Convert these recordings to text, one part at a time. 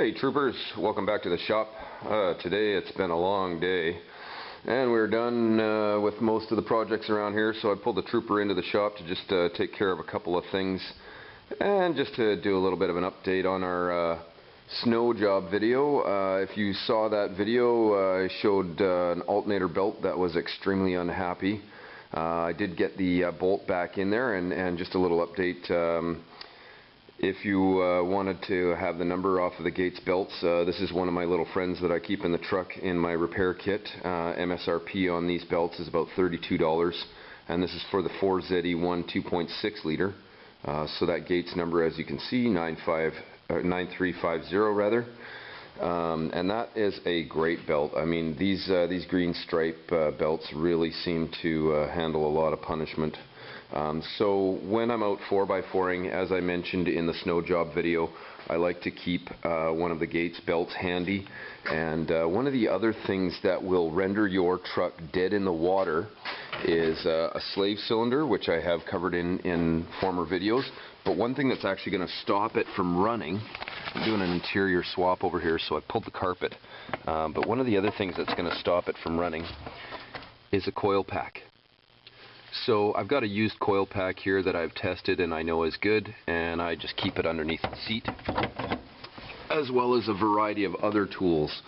Hey troopers, welcome back to the shop. Today it's been a long day and we're done with most of the projects around here, so I pulled the trooper into the shop to just take care of a couple of things and just to do a little bit of an update on our snow job video. If you saw that video, I showed an alternator belt that was extremely unhappy. I did get the bolt back in there, and just a little update. If you wanted to have the number off of the Gates belts, this is one of my little friends that I keep in the truck in my repair kit. MSRP on these belts is about $32, and this is for the 4ZE1 2.6 liter. So that Gates number, as you can see, 9350 rather. And that is a great belt. I mean, these green stripe belts really seem to handle a lot of punishment. So when I'm out 4x4ing, as I mentioned in the snow job video, I like to keep one of the Gates belts handy. And one of the other things that will render your truck dead in the water is a slave cylinder, which I have covered in former videos. But one thing that's actually going to stop it from running, I'm doing an interior swap over here, so I pulled the carpet. But one of the other things that's going to stop it from running is a coil pack. So I've got a used coil pack here that I've tested and I know is good, and I just keep it underneath the seat, as well as a variety of other tools.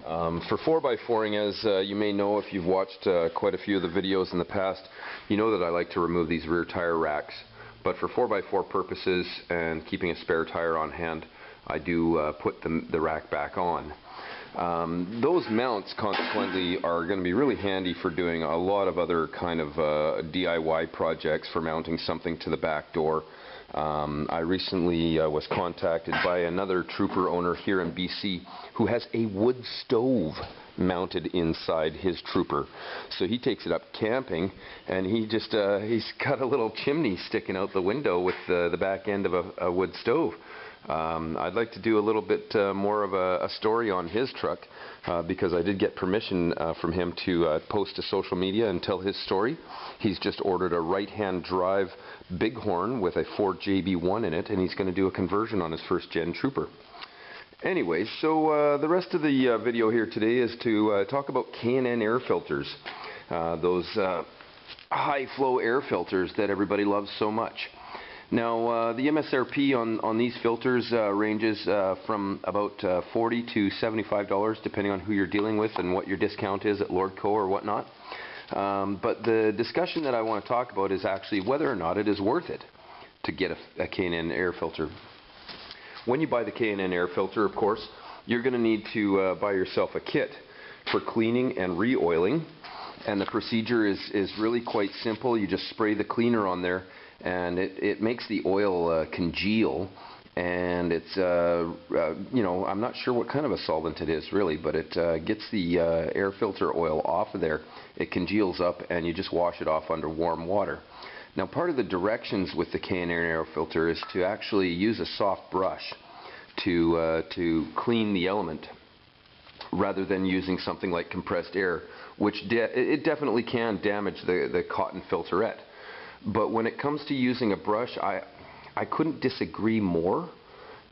For 4x4ing, as you may know if you've watched quite a few of the videos in the past, you know that I like to remove these rear tire racks. But for 4x4 purposes and keeping a spare tire on hand, I do put the rack back on. Those mounts consequently are going to be really handy for doing a lot of other kind of DIY projects, for mounting something to the back door. I recently was contacted by another trooper owner here in BC who has a wood stove mounted inside his trooper. So he takes it up camping, and he's got a little chimney sticking out the window with the back end of a wood stove. I'd like to do a little bit more of a story on his truck, because I did get permission from him to post to social media and tell his story. He's just ordered a right-hand drive Bighorn with a Ford JB1 in it, and he's going to do a conversion on his first gen trooper. Anyway, so the rest of the video here today is to talk about K&N air filters, those high-flow air filters that everybody loves so much. Now, the MSRP on these filters ranges from about $40 to $75, depending on who you're dealing with and what your discount is at Lordco or whatnot. But the discussion that I want to talk about is actually whether or not it is worth it to get a K&N air filter. When you buy the K&N air filter, of course, you're going to need to buy yourself a kit for cleaning and re-oiling. And the procedure is really quite simple. You just spray the cleaner on there, and it makes the oil congeal, and it's you know, I'm not sure what kind of a solvent it is really, but it gets the air filter oil off of there. It congeals up, and you just wash it off under warm water. Now, part of the directions with the K&N air filter is to actually use a soft brush to clean the element, rather than using something like compressed air, which it definitely can damage the cotton filterette. But when it comes to using a brush, I couldn't disagree more,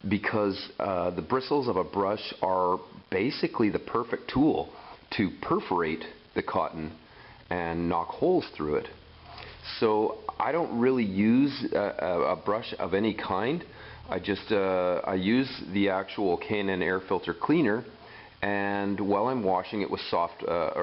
because the bristles of a brush are basically the perfect tool to perforate the cotton and knock holes through it. So I don't really use a brush of any kind. I use the actual K&N air filter cleaner, and while I'm washing it with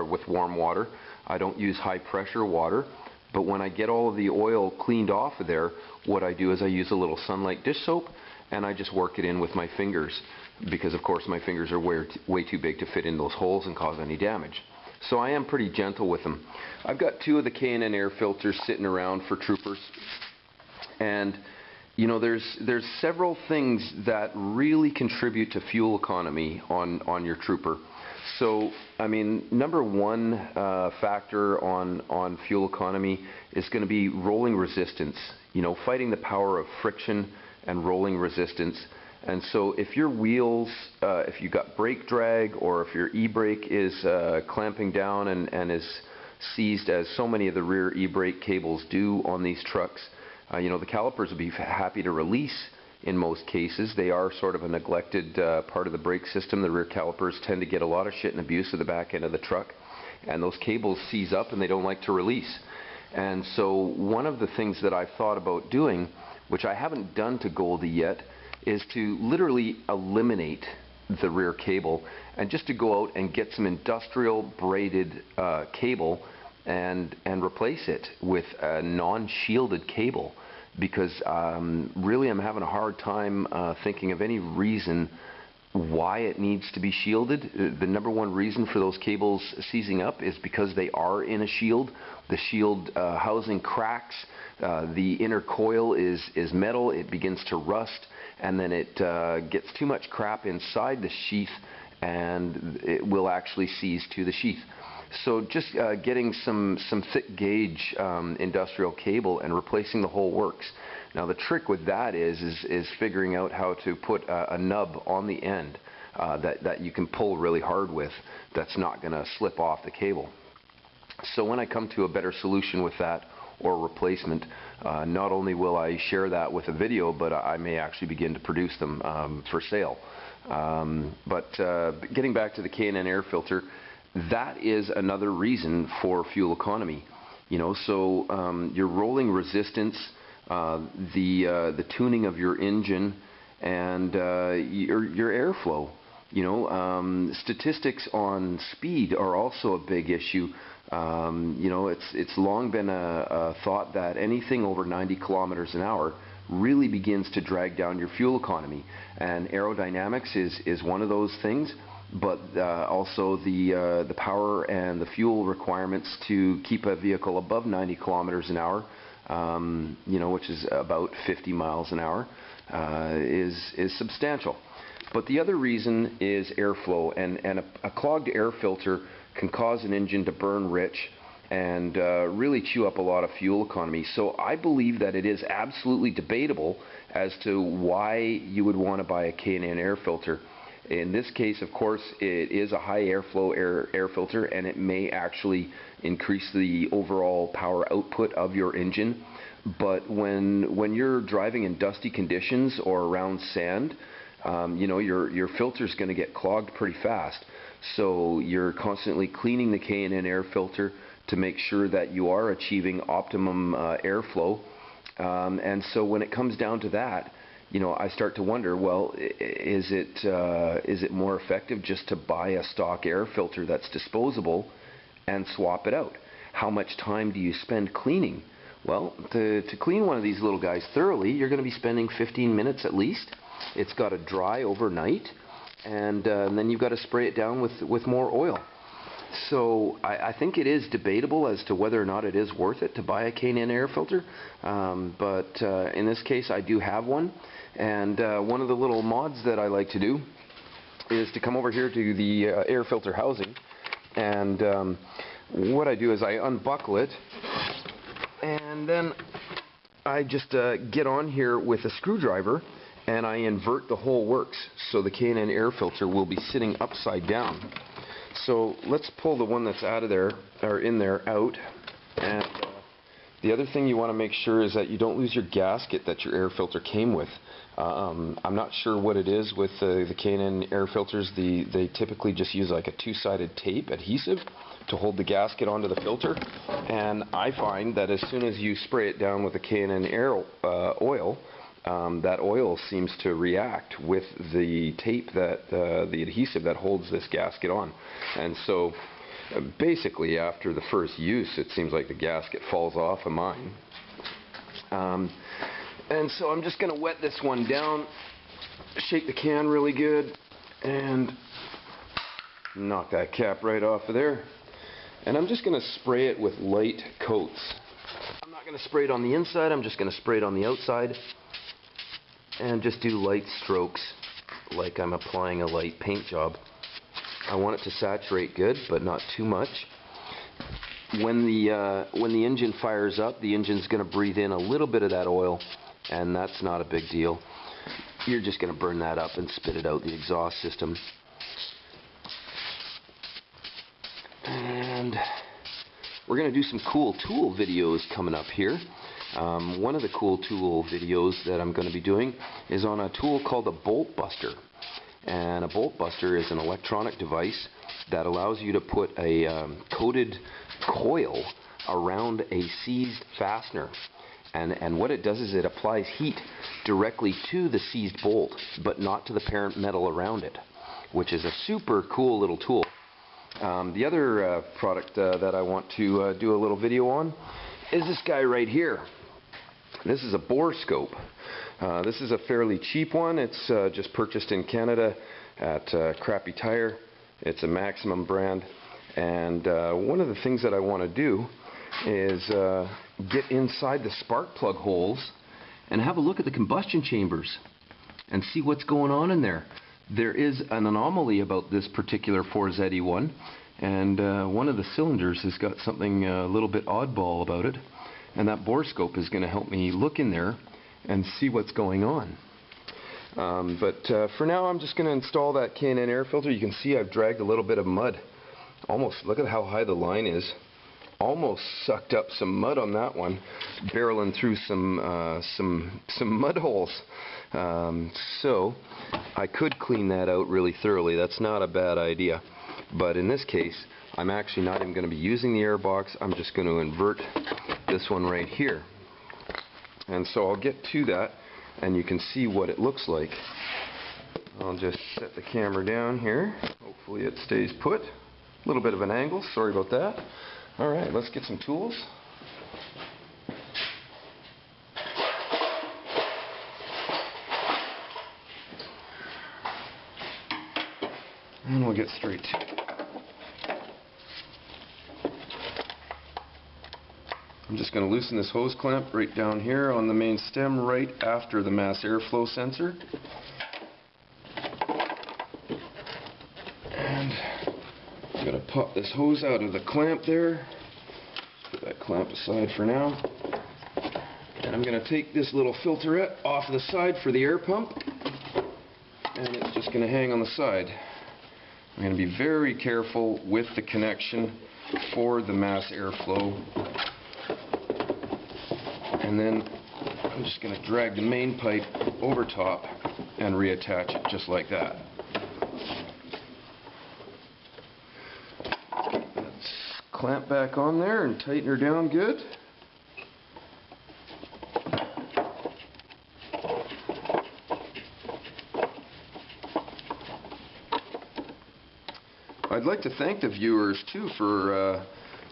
with warm water, I don't use high pressure water. But when I get all of the oil cleaned off of there, what I do is I use a little Sunlight dish soap, and I just work it in with my fingers, because of course my fingers are way too big to fit in those holes and cause any damage. So I am pretty gentle with them. I've got two of the K&N air filters sitting around for troopers, and you know, there's several things that really contribute to fuel economy on your trooper. So, I mean, number one factor on fuel economy is going to be rolling resistance. You know, fighting the power of friction and rolling resistance. And so if your wheels, if you've got brake drag, or if your e-brake is clamping down and is seized, as so many of the rear e-brake cables do on these trucks, you know, the calipers would be happy to release in most cases. They are sort of a neglected part of the brake system. The rear calipers tend to get a lot of shit and abuse at the back end of the truck, and those cables seize up and they don't like to release. And so one of the things that I've thought about doing, which I haven't done to Goldie yet, is to literally eliminate the rear cable and just to go out and get some industrial braided cable and replace it with a non-shielded cable, because really I'm having a hard time thinking of any reason why it needs to be shielded. The number one reason for those cables seizing up is because they are in a shield. The shield housing cracks, the inner coil is metal, it begins to rust, and then it gets too much crap inside the sheath and it will actually seize to the sheath. So just getting some thick gauge industrial cable and replacing the whole works. Now the trick with that is figuring out how to put a nub on the end that you can pull really hard with, that's not going to slip off the cable. So when I come to a better solution with that or replacement, not only will I share that with a video, but I may actually begin to produce them for sale. But getting back to the K&N air filter, that is another reason for fuel economy. You know, so your rolling resistance, the tuning of your engine, and your airflow. You know, statistics on speed are also a big issue. You know, it's long been a thought that anything over 90 kilometers an hour really begins to drag down your fuel economy, and aerodynamics is one of those things, but also the power and the fuel requirements to keep a vehicle above 90 kilometers an hour, you know, which is about 50 miles an hour, is substantial. But the other reason is airflow, and a clogged air filter can cause an engine to burn rich and really chew up a lot of fuel economy. So I believe that it is absolutely debatable as to why you would want to buy a K&N air filter. In this case, of course, it is a high airflow air filter, and it may actually increase the overall power output of your engine. But when you're driving in dusty conditions or around sand, you know, your filter's going to get clogged pretty fast. So you're constantly cleaning the K&N air filter to make sure that you are achieving optimum airflow. And so when it comes down to that, you know, I start to wonder, well, is it more effective just to buy a stock air filter that's disposable and swap it out? How much time do you spend cleaning? Well, to clean one of these little guys thoroughly, you're going to be spending 15 minutes at least. It's got to dry overnight, and then you've got to spray it down with more oil. So I think it is debatable as to whether or not it is worth it to buy a K&N air filter. But in this case, I do have one. And one of the little mods that I like to do is to come over here to the air filter housing. And what I do is I unbuckle it, and then I just get on here with a screwdriver, and I invert the whole works. So the K&N air filter will be sitting upside down. So let's pull the one that's out of there, or in there, out. And the other thing you want to make sure is that you don't lose your gasket that your air filter came with. I'm not sure what it is with the K&N air filters. They typically just use like a two-sided tape adhesive to hold the gasket onto the filter. And I find that as soon as you spray it down with the K&N air oil, that oil seems to react with the tape, that the adhesive that holds this gasket on. And so basically after the first use, it seems like the gasket falls off of mine. And so I'm just going to wet this one down, shake the can really good, and knock that cap right off of there. And I'm just going to spray it with light coats. I'm not going to spray it on the inside, I'm just going to spray it on the outside. And just do light strokes like I'm applying a light paint job. I want it to saturate good, but not too much. When the engine fires up, the engine's going to breathe in a little bit of that oil, and that's not a big deal. You're just going to burn that up and spit it out the exhaust we're going to do some cool tool videos coming up here. One of the cool tool videos that I'm going to be doing is on a tool called a bolt buster. And a bolt buster is an electronic device that allows you to put a coated coil around a seized fastener. And what it does is it applies heat directly to the seized bolt, but not to the parent metal around it, which is a super cool little tool. The other product that I want to do a little video on is this guy right here. This is a bore scope. This is a fairly cheap one. It's just purchased in Canada at Crappy Tire. It's a Maximum brand. And one of the things that I want to do is get inside the spark plug holes and have a look at the combustion chambers and see what's going on in there. There is an anomaly about this particular 4ZE1, and one of the cylinders has got something a little bit oddball about it, and that bore scope is going to help me look in there and see what's going on. But for now, I'm just going to install that K&N air filter. You can see I've dragged a little bit of mud. Almost, look at how high the line is. Almost sucked up some mud on that one, barreling through some mud holes. So I could clean that out really thoroughly. That's not a bad idea. But in this case, I'm actually not even going to be using the air box. I'm just going to invert this one right here. And so I'll get to that, and you can see what it looks like. I'll just set the camera down here. Hopefully it stays put. A little bit of an angle. Sorry about that. Alright, let's get some tools. And we'll get straight to it. I'm just going to loosen this hose clamp right down here on the main stem right after the mass airflow sensor. And I'm going to pop this hose out of the clamp there. Put that clamp aside for now. And I'm going to take this little filterette off the side for the air pump. And it's just going to hang on the side. I'm going to be very careful with the connection for the mass airflow. And then I'm just going to drag the main pipe over top and reattach it just like that. Let's clamp back on there and tighten her down good. I'd like to thank the viewers too for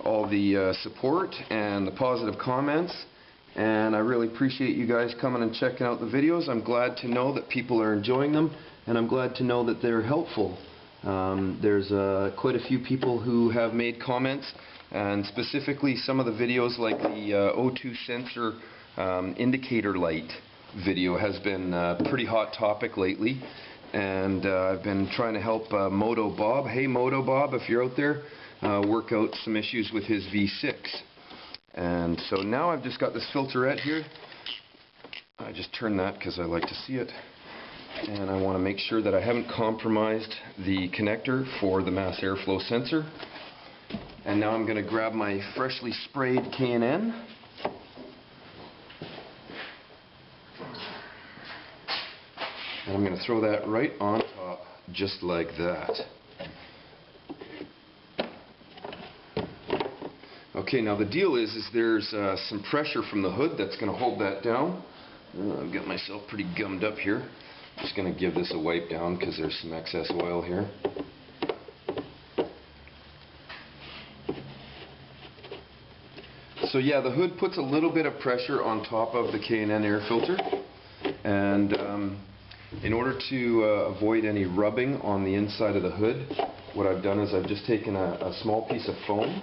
all the support and the positive comments. And I really appreciate you guys coming and checking out the videos. I'm glad to know that people are enjoying them, and I'm glad to know that they're helpful. There's quite a few people who have made comments, and specifically some of the videos like the O2 sensor indicator light video has been a pretty hot topic lately. And I've been trying to help Moto Bob. Hey Moto Bob, if you're out there, work out some issues with his V6. And so now I've just got this filterette here. I just turn that because I like to see it. And I want to make sure that I haven't compromised the connector for the mass airflow sensor. And now I'm going to grab my freshly sprayed K&N. And I'm going to throw that right on top, just like that. Okay, now the deal is there's some pressure from the hood that's going to hold that down. I've got myself pretty gummed up here. Just going to give this a wipe down because there's some excess oil here. So yeah, the hood puts a little bit of pressure on top of the K&N air filter. And in order to avoid any rubbing on the inside of the hood, what I've done is I've just taken a small piece of foam,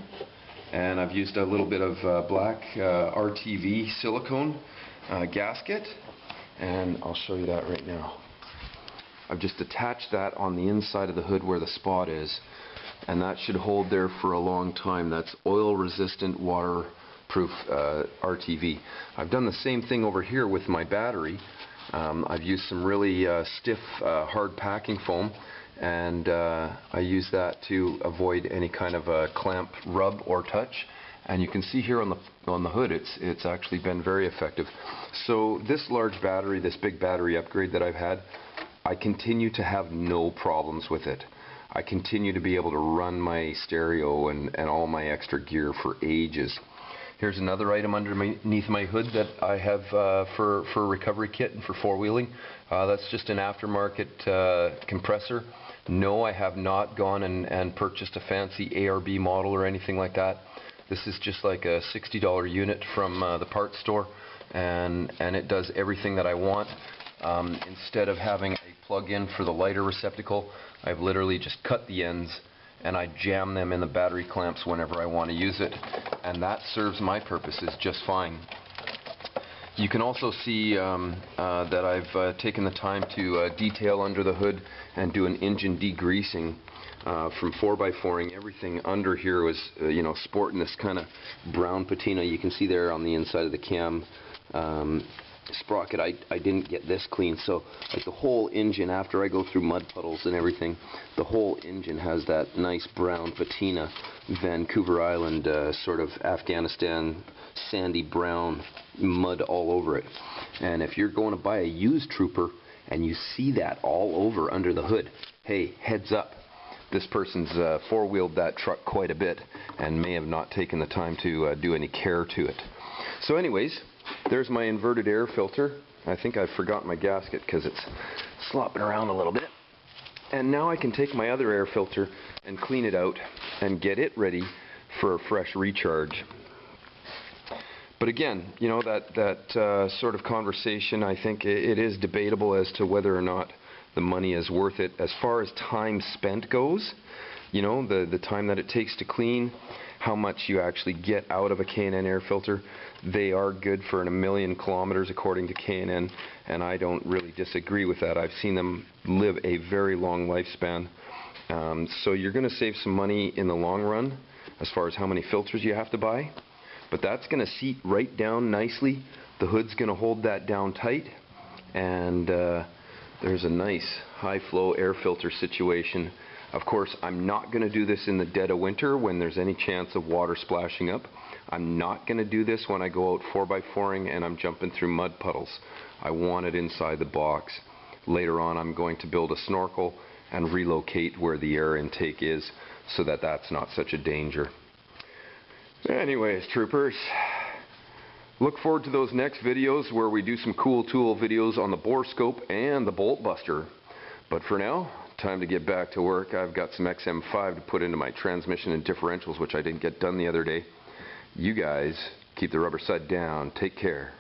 and I've used a little bit of black RTV silicone gasket, and I'll show you that right now. I've just attached that on the inside of the hood where the spot is, and that should hold there for a long time. That's oil resistant, waterproof RTV. I've done the same thing over here with my battery. I've used some really stiff hard packing foam, and I use that to avoid any kind of a clamp rub or touch, And you can see here on the hood, it's actually been very effective. So this large battery, this big battery upgrade that I've had, I continue to have no problems with it. I continue to be able to run my stereo and all my extra gear for ages. Here's another item underneath my hood that I have for a recovery kit and for four-wheeling. That's just an aftermarket compressor. No, I have not gone and purchased a fancy ARB model or anything like that. This is just like a $60 unit from the parts store, and it does everything that I want. Instead of having a plug-in for the lighter receptacle, I've literally just cut the ends and I jam them in the battery clamps whenever I want to use it, and that serves my purposes just fine. You can also see that I've taken the time to detail under the hood and do an engine degreasing from 4x4ing. Everything under here was sporting this kind of brown patina. You can see there on the inside of the cam sprocket. I didn't get this clean, so like the whole engine, after I go through mud puddles and everything, the whole engine has that nice brown patina, Vancouver Island sort of Afghanistan sandy brown mud all over it. And if you're going to buy a used Trooper and you see that all over under the hood, hey, heads up, this person's four-wheeled that truck quite a bit and may have not taken the time to do any care to it. So anyways, there's my inverted air filter. I think I forgot my gasket because it's slopping around a little bit. And now I can take my other air filter and clean it out and get it ready for a fresh recharge. But again, that sort of conversation, I think it is debatable as to whether or not the money is worth it. As far as time spent goes, the time that it takes to clean, how much you actually get out of a K&N air filter. They are good for 1 million kilometers according to K&N, and I don't really disagree with that. I've seen them live a very long lifespan. So you're going to save some money in the long run as far as how many filters you have to buy, but that's going to seat right down nicely. The hood's going to hold that down tight, and there's a nice high flow air filter situation. Of course, I'm not going to do this in the dead of winter when there's any chance of water splashing up. I'm not going to do this when I go out 4x4ing and I'm jumping through mud puddles. I want it inside the box. Later on, I'm going to build a snorkel and relocate where the air intake is so that that's not such a danger. Anyways, troopers, look forward to those next videos where we do some cool tool videos on the bore scope and the bolt buster. But for now, time to get back to work. I've got some XM5 to put into my transmission and differentials, which I didn't get done the other day. You guys keep the rubber side down. Take care.